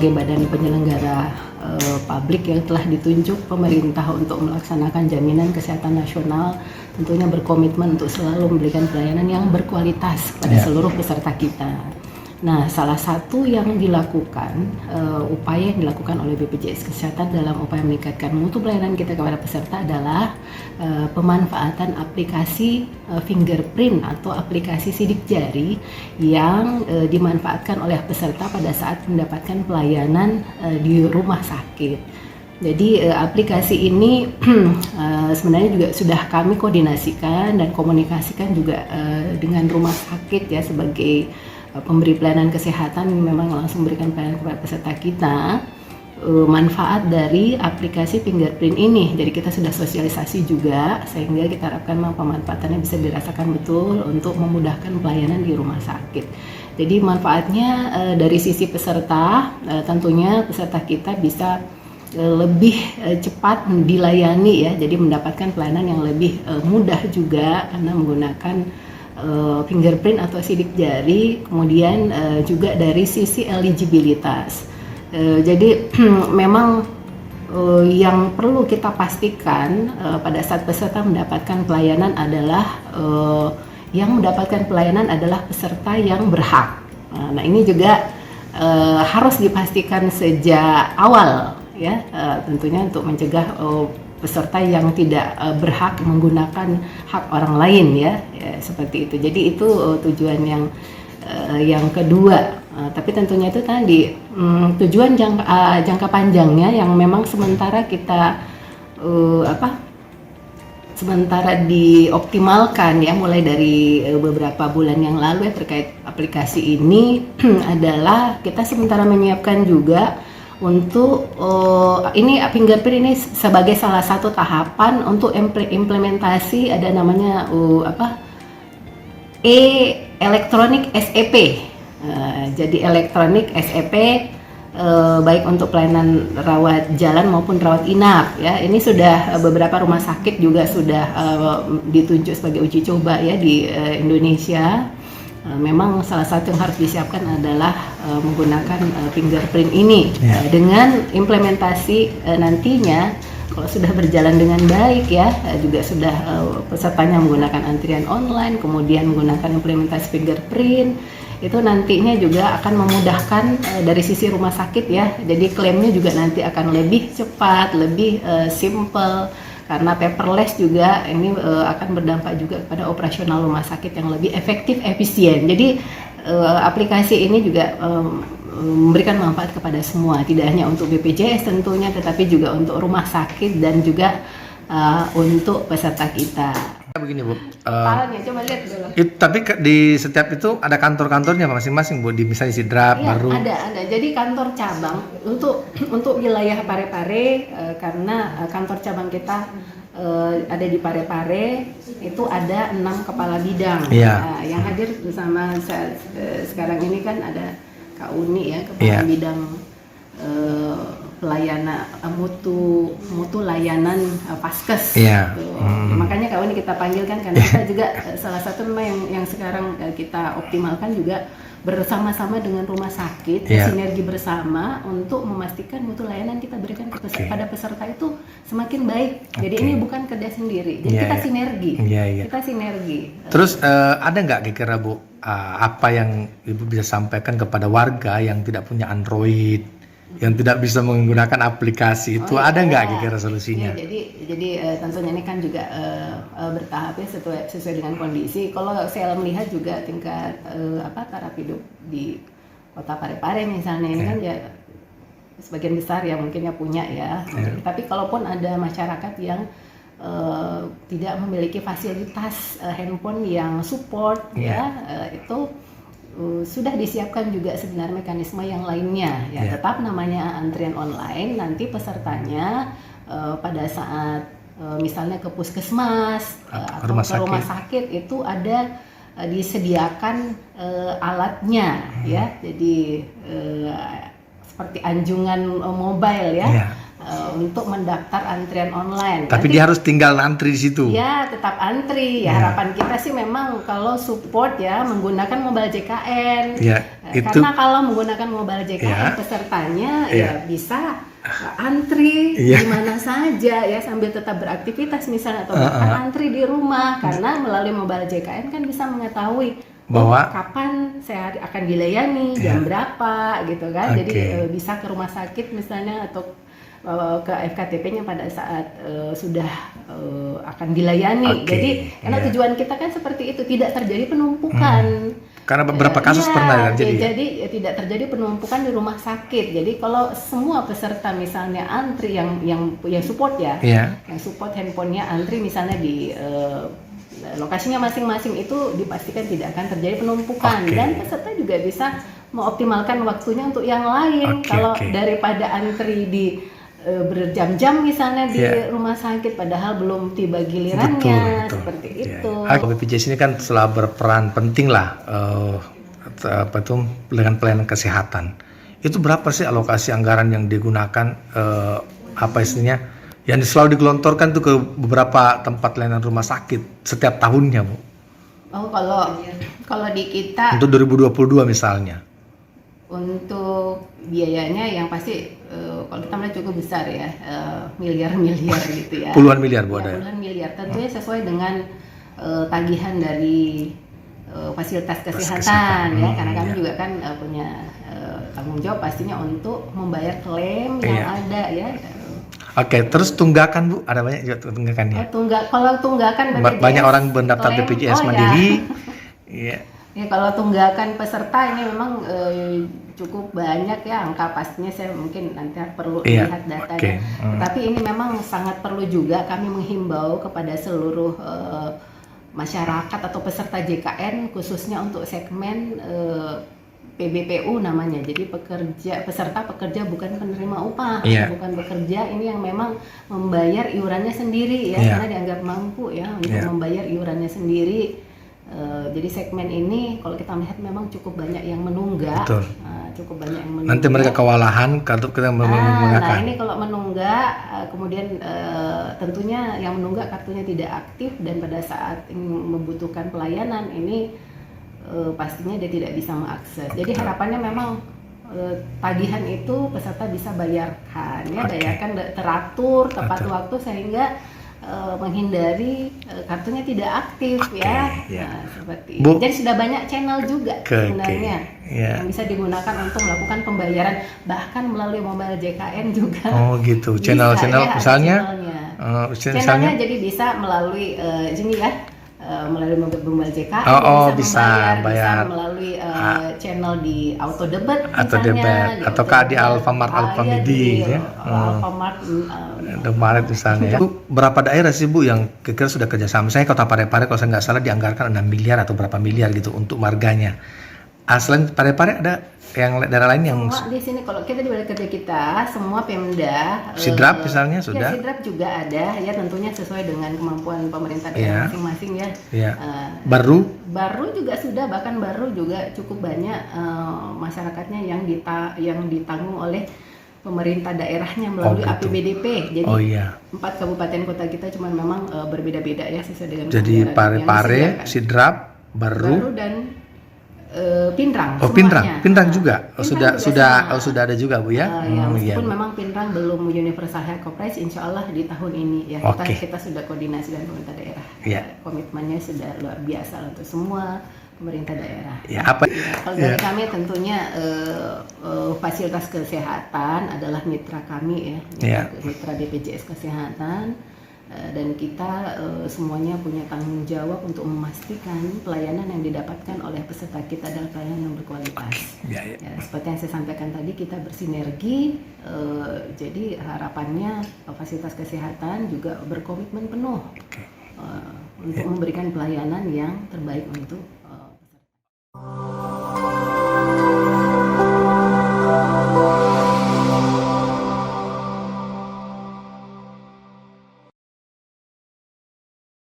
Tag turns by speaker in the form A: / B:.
A: sebagai badan penyelenggara publik yang telah ditunjuk pemerintah untuk melaksanakan jaminan kesehatan nasional, tentunya berkomitmen untuk selalu memberikan pelayanan yang berkualitas pada seluruh peserta kita. Nah, salah satu yang dilakukan, upaya yang dilakukan oleh BPJS Kesehatan dalam upaya meningkatkan mutu pelayanan kita kepada peserta adalah pemanfaatan aplikasi fingerprint atau aplikasi sidik jari yang dimanfaatkan oleh peserta pada saat mendapatkan pelayanan di rumah sakit. Jadi aplikasi ini sebenarnya juga sudah kami koordinasikan dan komunikasikan juga dengan rumah sakit ya, sebagai pemberi pelayanan kesehatan memang langsung memberikan pelayanan kepada peserta kita. Manfaat dari aplikasi fingerprint ini, jadi kita sudah sosialisasi juga sehingga kita harapkan pemanfaatannya bisa dirasakan betul untuk memudahkan pelayanan di rumah sakit. Jadi manfaatnya dari sisi peserta, tentunya peserta kita bisa lebih cepat dilayani ya, jadi mendapatkan pelayanan yang lebih mudah juga karena menggunakan fingerprint atau sidik jari. Kemudian juga dari sisi eligibilitas, jadi memang yang perlu kita pastikan pada saat peserta mendapatkan pelayanan adalah yang mendapatkan pelayanan adalah peserta yang berhak. Nah ini juga harus dipastikan sejak awal ya, tentunya untuk mencegah peserta yang tidak berhak menggunakan hak orang lain ya, seperti itu. Jadi itu tujuan yang kedua. Tapi tentunya itu tadi tujuan jangka panjangnya yang memang sementara kita sementara dioptimalkan ya, mulai dari beberapa bulan yang lalu ya terkait aplikasi ini adalah kita sementara menyiapkan juga untuk ini fingerprint ini sebagai salah satu tahapan untuk implementasi ada namanya elektronik SEP. Jadi elektronik SEP baik untuk pelayanan rawat jalan maupun rawat inap ya. Ini sudah beberapa rumah sakit juga sudah ditunjuk sebagai uji coba ya di Indonesia. Memang salah satu yang harus disiapkan adalah menggunakan fingerprint ini dengan implementasi nantinya kalau sudah berjalan dengan baik ya, juga sudah pesertanya menggunakan antrian online, kemudian menggunakan implementasi fingerprint, itu nantinya juga akan memudahkan dari sisi rumah sakit ya, jadi klaimnya juga nanti akan lebih cepat, lebih simple. Karena paperless juga ini akan berdampak juga kepada operasional rumah sakit yang lebih efektif, efisien. Jadi aplikasi ini juga memberikan manfaat kepada semua, tidak hanya untuk BPJS tentunya, tetapi juga untuk rumah sakit dan juga untuk peserta kita.
B: Begini Bu,
A: Parahnya, coba lihat dulu.
B: tapi di setiap itu ada kantor-kantornya masing-masing Bu, di misalnya Sidrap
A: Iya,
B: baru.
A: ada. Jadi kantor cabang untuk wilayah Parepare karena kantor cabang kita ada di Parepare itu ada 6 kepala bidang. Yang hadir bersama saya, sekarang ini kan ada Kak Uni ya, kepala bidang pelayanan mutu layanan Paskes. Makanya Kak Uni kita panggilkan karena kita juga salah satu memang yang sekarang kita optimalkan juga bersama-sama dengan rumah sakit, sinergi bersama untuk memastikan mutu layanan kita berikan pada peserta itu semakin baik. Jadi ini bukan kerja sendiri, jadi kita sinergi. Kita sinergi.
B: Terus ada nggak kira-kira Bu, apa yang Ibu bisa sampaikan kepada warga yang tidak punya Android, yang tidak bisa menggunakan aplikasi itu, ada nggak kira-kira solusinya?
A: Jadi tentunya ini kan juga bertahap ya, sesuai dengan kondisi. Kalau saya melihat juga tingkat taraf hidup di kota Parepare misalnya ini kan ya sebagian besar ya mungkinnya punya ya. Tapi kalaupun ada masyarakat yang tidak memiliki fasilitas handphone yang support itu sudah disiapkan juga sebenarnya mekanisme yang lainnya ya, tetap namanya antrian online. Nanti pesertanya pada saat misalnya ke puskesmas atau ke rumah sakit itu ada disediakan alatnya ya, jadi seperti anjungan mobile ya. untuk mendaftar antrian online.
B: Tapi
A: Nanti
B: dia harus tinggal antri di situ.
A: ya tetap antri. Ya, harapan kita sih memang kalau support ya menggunakan mobile JKN.
B: Ya, itu
A: Karena kalau menggunakan mobile JKN
B: Ya.
A: pesertanya
B: Ya.
A: ya bisa antri
B: Ya.
A: di mana saja ya sambil tetap beraktivitas misalnya atau bahkan antri di rumah, karena melalui mobile JKN kan bisa mengetahui
B: Bahwa-
A: kapan saya akan dilayani, jam berapa gitu kan.
B: Oke.
A: Jadi bisa ke rumah sakit misalnya atau ke FKTP-nya pada saat sudah akan dilayani.
B: Oke,
A: Jadi karena
B: iya.
A: tujuan kita kan seperti itu, tidak terjadi penumpukan.
B: karena beberapa kasus
A: Iya,
B: pernah terjadi. Ya?
A: jadi tidak terjadi penumpukan di rumah sakit. Jadi kalau semua peserta misalnya antri yang support ya,
B: Iya.
A: yang support handphonenya antri misalnya di lokasinya masing-masing, itu dipastikan tidak akan terjadi penumpukan.
B: Oke.
A: Dan peserta juga bisa mengoptimalkan waktunya untuk yang lain.
B: Oke,
A: Kalau
B: oke.
A: daripada antri di berjam-jam misalnya di
B: Iya.
A: rumah sakit padahal belum tiba gilirannya, seperti
B: Ya,
A: itu.
B: ya. BPJS ini kan telah berperan penting lah apa itu dengan pelayanan kesehatan. Itu berapa sih alokasi anggaran yang digunakan apa istilahnya yang selalu digelontorkan tuh ke beberapa tempat layanan rumah sakit setiap tahunnya, Bu?
A: Oh, kalau di kita
B: Untuk 2022 misalnya.
A: untuk biayanya yang pasti kalau kita melihat cukup besar ya, miliar-miliar gitu ya.
B: Puluhan miliar, Bu,
A: Ya,
B: ada ya?
A: puluhan miliar. Tentunya sesuai dengan tagihan dari fasilitas kesehatan ya, karena kami
B: iya.
A: juga kan punya tanggung jawab pastinya untuk membayar klaim yang
B: Iya.
A: ada ya.
B: Oke, terus tunggakan, Bu, ada banyak juga tunggakannya.
A: Kalau tunggakan BPJS,
B: Banyak orang mendaftar
A: klaim,
B: BPJS
A: ya.
B: Mandiri. Iya.
A: Ya, kalau tunggakan peserta ini memang cukup banyak ya, angka pastinya saya mungkin nanti perlu
B: Iya,
A: lihat datanya.
B: oke.
A: Tetapi ini memang sangat perlu juga kami menghimbau kepada seluruh masyarakat atau peserta JKN, khususnya untuk segmen PBPU namanya. Jadi peserta pekerja bukan penerima upah,
B: Iya.
A: bukan bekerja, ini yang memang membayar iurannya sendiri ya,
B: Iya.
A: karena dianggap mampu ya untuk
B: Iya.
A: membayar iurannya sendiri. Jadi segmen ini kalau kita melihat memang cukup banyak yang menunggak.
B: Betul.
A: Cukup banyak yang menunggak.
B: Nanti mereka kewalahan kalau kita
A: Nah,
B: menggunakan.
A: ini kalau menunggak, kemudian tentunya yang menunggak kartunya tidak aktif dan pada saat membutuhkan pelayanan ini pastinya dia tidak bisa mengakses. Jadi harapannya memang tagihan itu peserta bisa bayarkan, ya,
B: Oke.
A: bayarkan teratur, tepat
B: Betul.
A: waktu sehingga menghindari kartunya tidak aktif ya.
B: ya.
A: Nah, seperti
B: Bu.
A: itu. Jadi sudah banyak channel juga sebenarnya
B: ya.
A: yang bisa digunakan untuk melakukan pembayaran, bahkan melalui mobile JKN juga.
B: Oh gitu,
A: Bisa,
B: channel-channel
A: ya, ada
B: misalnya,
A: channelnya.
B: misalnya,
A: Channelnya jadi bisa melalui sini ya, melalui mobile JKN
B: bisa
A: membayar,
B: bayar.
A: bisa melalui channel di Auto Debit
B: Auto
A: misalnya,
B: Debit, ataukah di Alfamart, Alfamidi, ya?
A: Alfamart.
B: Maret misalnya. Bu, berapa daerah sih, Bu, yang kira-kira sudah kerjasama? Misalnya Kota Parepare kalau saya nggak salah dianggarkan 6 miliar atau berapa miliar gitu untuk marganya. Selain Parepare ada yang daerah lain yang
A: Semua di sini kalau kita di balai kerja kita semua Pemda,
B: Sidrap misalnya sudah?
A: Ya, Sidrap juga ada ya, tentunya sesuai dengan kemampuan pemerintah
B: Iya.
A: daerah masing-masing ya.
B: Ya.
A: Eh,
B: Baru
A: Baru juga sudah, bahkan baru juga cukup banyak masyarakatnya yang ditanggung oleh pemerintah daerahnya melalui
B: gitu.
A: APBDP. Jadi
B: Oh iya.
A: 4 kabupaten kota kita cuma memang berbeda-beda ya sesuai dengan
B: Jadi
A: anggaran yang
B: Parepare,
A: disediakan.
B: Sidrap,
A: Baru
B: Baru.
A: dan Pinrang.
B: Oh,
A: semuanya.
B: Pinrang juga. Oh,
A: Pinrang
B: sudah
A: sama.
B: sudah ada juga, Bu ya.
A: Ya,
B: Iya.
A: meskipun memang Pinrang belum universal health coverage, insya Allah di tahun ini ya
B: Oke.
A: kita sudah koordinasi dengan pemerintah daerah.
B: Iya.
A: Komitmennya sudah luar biasa untuk semua pemerintah daerah.
B: Ya, apa?
A: Ya, kalau dari kami tentunya fasilitas kesehatan adalah mitra kami ya, mitra BPJS Kesehatan. Dan kita semuanya punya tanggung jawab untuk memastikan pelayanan yang didapatkan oleh peserta kita adalah pelayanan yang berkualitas.
B: Ya.
A: Ya, seperti yang saya sampaikan tadi, kita bersinergi, jadi harapannya fasilitas kesehatan juga berkomitmen penuh untuk memberikan pelayanan yang terbaik untuk